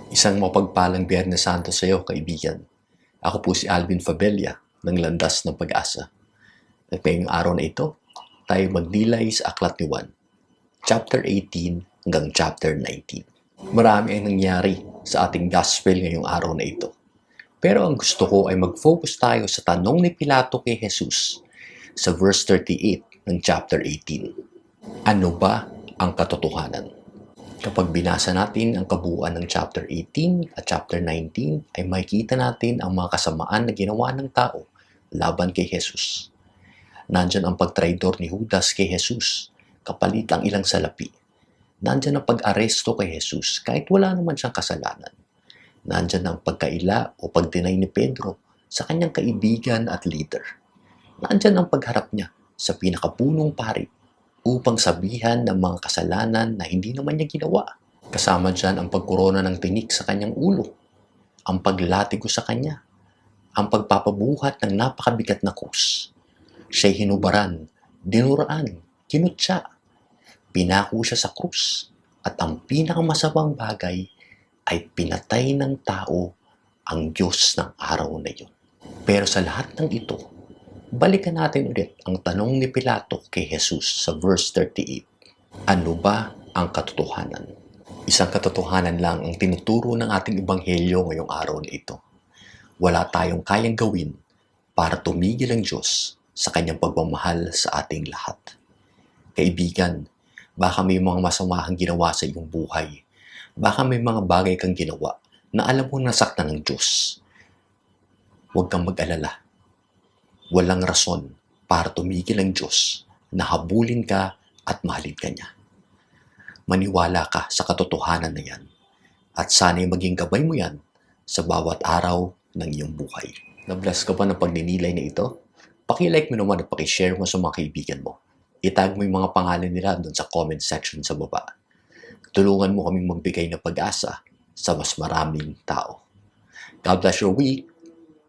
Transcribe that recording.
Isang mapagpalang Biyernes Santo sa iyo, kaibigan. Ako po si Alvin Fabella ng Landas ng Pag-asa. At ngayong araw na ito, tayo magdilay sa Aklat ni Juan, chapter 18 hanggang chapter 19. Marami ang nangyari sa ating gospel ngayong araw na ito. Pero ang gusto ko ay mag-focus tayo sa tanong ni Pilato kay Jesus sa verse 38 ng chapter 18. Ano ba ang katotohanan? Kapag binasa natin ang kabuuan ng chapter 18 at chapter 19, ay makikita natin ang mga kasamaan na ginawa ng tao laban kay Jesus. Nandyan ang pagtraidor ni Judas kay Jesus, kapalit ang ilang salapi. Nandyan ang pag-aresto kay Jesus kahit wala naman siyang kasalanan. Nandyan ang pagkaila o pagdinay ni Pedro sa kanyang kaibigan at leader. Nandyan ang pagharap niya sa pinakapunong pari upang sabihan ng mga kasalanan na hindi naman niya ginawa. Kasama dyan ang pagkorona ng tinik sa kanyang ulo, ang paglatigo sa kanya, ang pagpapabuhat ng napakabigat na krus. Siya'y hinubaran, dinuraan, kinutya, pinako siya sa krus, at ang pinakamasamang bagay ay pinatay ng tao ang Diyos ng araw na iyon. Pero sa lahat ng ito, balikan natin ulit ang tanong ni Pilato kay Jesus sa verse 38. Ano ba ang katotohanan? Isang katotohanan lang ang tinuturo ng ating ebanghelyo ngayong araw na ito. Wala tayong kayang gawin para tumigil ang Diyos sa kanyang pagmamahal sa ating lahat. Kaibigan, baka may mga masamahang ginawa sa iyong buhay. Baka may mga bagay kang ginawa na alam mo nasaktan ng Diyos. Huwag kang mag-alala. Walang rason para tumigil ang Diyos na habulin ka at mahalin ka niya. Maniwala ka sa katotohanan na yan at sana'y maging gabay mo yan sa bawat araw ng iyong buhay. Na-bless ka ba ng pagninilay na ito? Paki-like mo naman at paki-share mo sa mga kaibigan mo. Itag mo yung mga pangalan nila doon sa comment section sa baba. Tulungan mo kaming magbigay ng pag-asa sa mas maraming tao. God bless your week.